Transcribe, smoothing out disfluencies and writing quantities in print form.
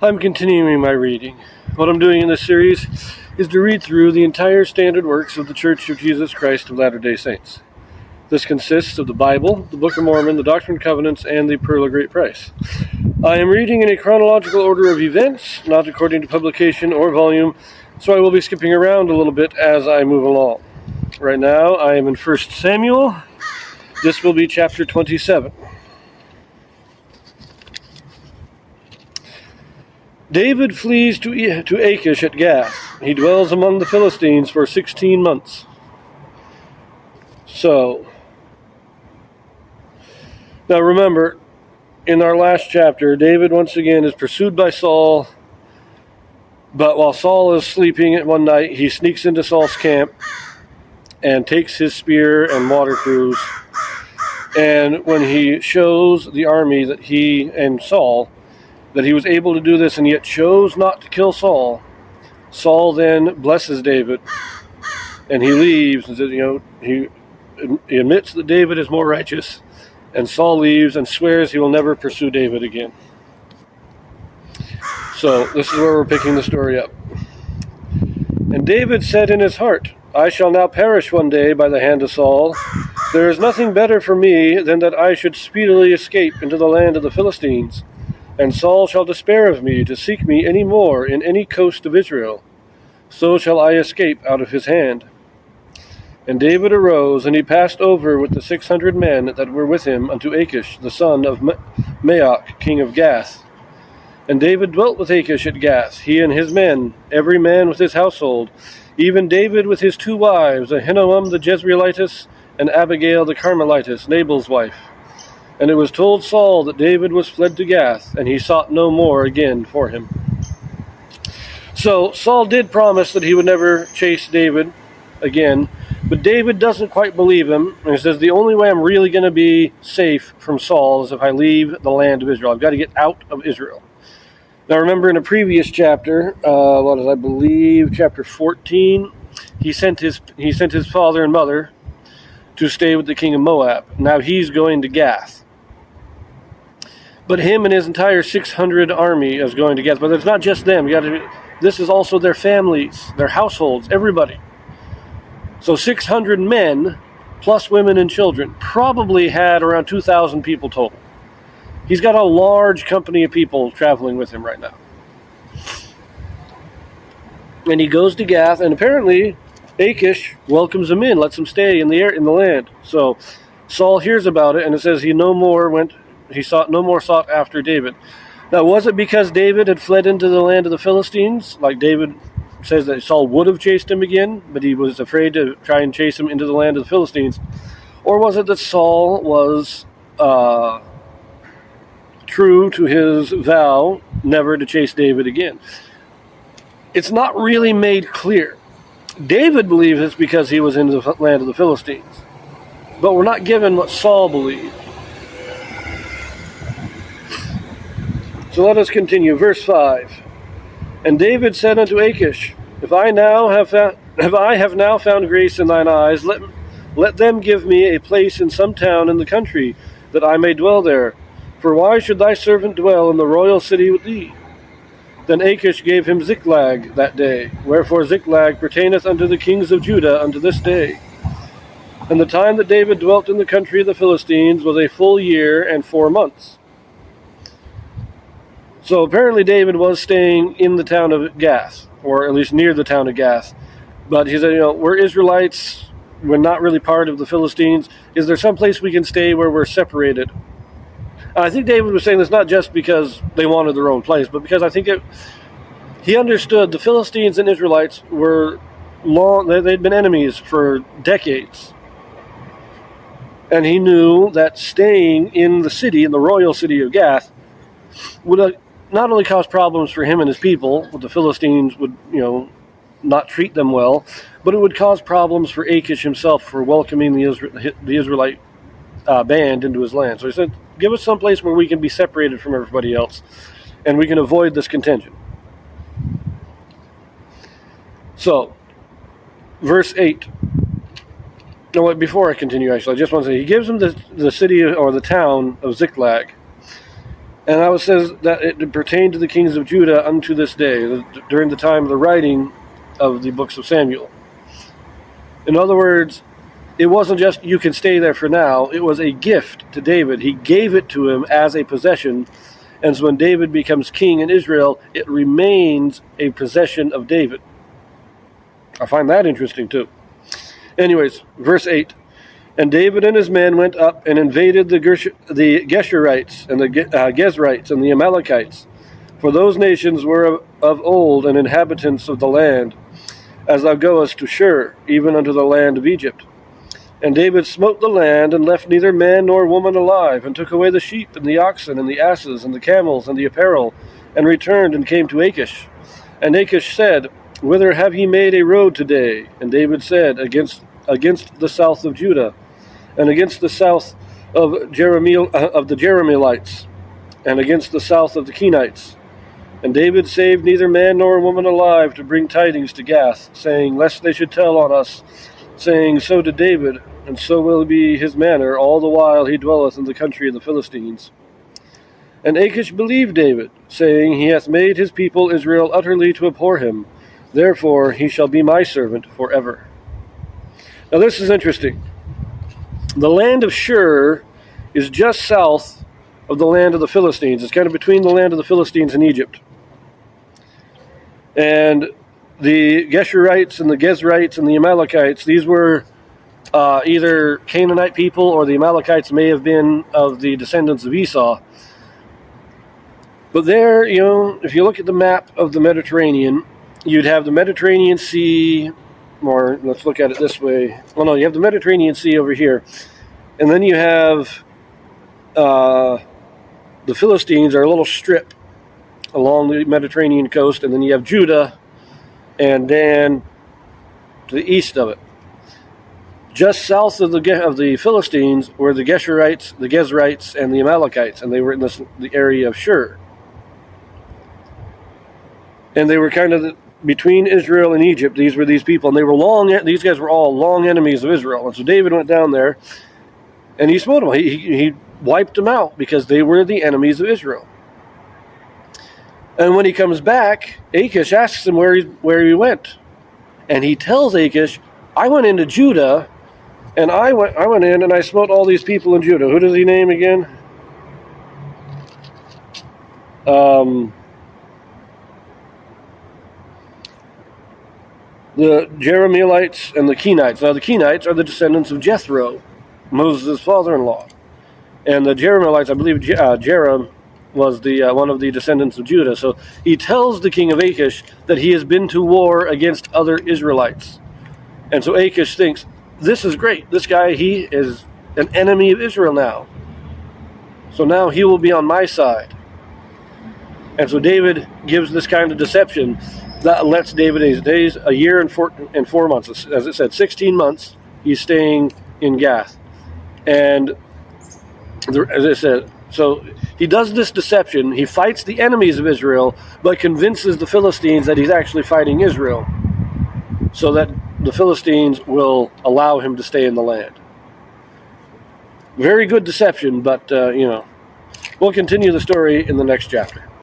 I'm continuing my reading. What I'm doing in this series is to read through the entire standard works of the Church of Jesus Christ of Latter-day Saints. This consists of the Bible, the Book of Mormon, the Doctrine and Covenants, and the Pearl of Great Price. I am reading in a chronological order of events, not according to publication or volume, so I will be skipping around a little bit as I move along. Right now, I am in 1 Samuel. This will be chapter 27. David flees to Achish at Gath. He dwells among the Philistines for 16 months. So, now remember, in our last chapter, David once again is pursued by Saul, but while Saul is sleeping at one night, he sneaks into Saul's camp and takes his spear and water cruse. And when he shows the army that he and Saul that he was able to do this and yet chose not to kill Saul, Saul then blesses David and he leaves and says, he admits that David is more righteous, and Saul leaves and swears he will never pursue David again. So this is where we're picking the story up. And David said in his heart, I shall now perish one day by the hand of Saul. There is nothing better for me than that I should speedily escape into the land of the Philistines. And Saul shall despair of me to seek me any more in any coast of Israel. So shall I escape out of his hand. And David arose, and he passed over with the 600 men that were with him unto Achish, the son of Maoch, king of Gath. And David dwelt with Achish at Gath, he and his men, every man with his household, even David with his 2 wives, Ahinoam the Jezreelitess, and Abigail the Carmelitess, Nabal's wife. And it was told Saul that David was fled to Gath, and he sought no more again for him. So Saul did promise that he would never chase David again, but David doesn't quite believe him, and he says, the only way I'm really going to be safe from Saul is if I leave the land of Israel. I've got to get out of Israel. Now remember in a previous chapter, I believe chapter 14, he sent his father and mother to stay with the king of Moab. Now he's going to Gath. But him and his entire 600 army is going to Gath. But it's not just them. This is also their families, their households, everybody. So 600 men, plus women and children, probably had around 2,000 people total. He's got a large company of people traveling with him right now. And he goes to Gath, and apparently Achish welcomes him in, lets him stay in the land. So Saul hears about it, and it says he no more sought after David. Now, was it because David had fled into the land of the Philistines? Like David says that Saul would have chased him again, but he was afraid to try and chase him into the land of the Philistines. Or was it that Saul was true to his vow never to chase David again? It's not really made clear. David believes it's because he was in the land of the Philistines, but we're not given what Saul believed. So let us continue. Verse 5. And David said unto Achish, If I have now found grace in thine eyes, let them give me a place in some town in the country, that I may dwell there. For why should thy servant dwell in the royal city with thee? Then Achish gave him Ziklag that day, wherefore Ziklag pertaineth unto the kings of Judah unto this day. And the time that David dwelt in the country of the Philistines was a full year and 4 months. So apparently David was staying in the town of Gath, or at least near the town of Gath. But he said, we're Israelites, we're not really part of the Philistines. Is there some place we can stay where we're separated? I think David was saying this not just because they wanted their own place, but because I think he understood the Philistines and Israelites were they'd been enemies for decades. And he knew that staying in the city, in the royal city of Gath, would not only cause problems for him and his people, the Philistines would, not treat them well, but it would cause problems for Achish himself for welcoming the Israelite band into his land. So he said, give us some place where we can be separated from everybody else, and we can avoid this contention. So, verse 8. No, before I continue, actually, I just want to say, he gives him the city or the town of Ziklag. And it says that it pertained to the kings of Judah unto this day, during the time of the writing of the books of Samuel. In other words, it wasn't just you can stay there for now. It was a gift to David. He gave it to him as a possession. And so when David becomes king in Israel, it remains a possession of David. I find that interesting too. Anyways, verse 8. And David and his men went up and invaded the Geshurites and the Gezrites and the Amalekites, for those nations were of old and inhabitants of the land, as thou goest to Shur, even unto the land of Egypt. And David smote the land, and left neither man nor woman alive, and took away the sheep and the oxen and the asses and the camels and the apparel, and returned and came to Achish. And Achish said, Whither have ye made a road today? And David said, Against the south of Judah, and against the south of the Jerahmeelites, and against the south of the Kenites. And David saved neither man nor woman alive to bring tidings to Gath, saying, Lest they should tell on us, saying, So did David, and so will be his manner all the while he dwelleth in the country of the Philistines. And Achish believed David, saying, He hath made his people Israel utterly to abhor him. Therefore he shall be my servant forever. Now this is interesting. The land of Shur is just south of the land of the Philistines. It's kind of between the land of the Philistines and Egypt. And the Geshurites and the Gezrites and the Amalekites, these were either Canaanite people, or the Amalekites may have been of the descendants of Esau. But there, if you look at the map of the Mediterranean, you'd have the Mediterranean Sea, or let's look at it this way. Well, no, you have the Mediterranean Sea over here. And then you have the Philistines are a little strip along the Mediterranean coast. And then you have Judah and Dan to the east of it. Just south of the Philistines were the Geshurites, the Gezrites, and the Amalekites. And they were in the area of Shur. And they were kind of between Israel and Egypt. These were these people, and they were these guys were all long enemies of Israel. And so David went down there, and he smote them. He wiped them out because they were the enemies of Israel. And when he comes back, Achish asks him where he went, and he tells Achish, "I went into Judah, and I went in and I smote all these people in Judah." Who does he name again? The Jerahmeelites and the Kenites. Now, the Kenites are the descendants of Jethro, Moses' father-in-law. And the Jerahmeelites, I believe Jerah was one of the descendants of Judah. So he tells the king of Achish that he has been to war against other Israelites. And so Achish thinks, this is great. This guy, he is an enemy of Israel now. So now he will be on my side. And so David gives this kind of deception that lets David his days, a year and 4 months. As it said, 16 months he's staying in Gath. And as I said, so he does this deception. He fights the enemies of Israel, but convinces the Philistines that he's actually fighting Israel, so that the Philistines will allow him to stay in the land. Very good deception, but, we'll continue the story in the next chapter.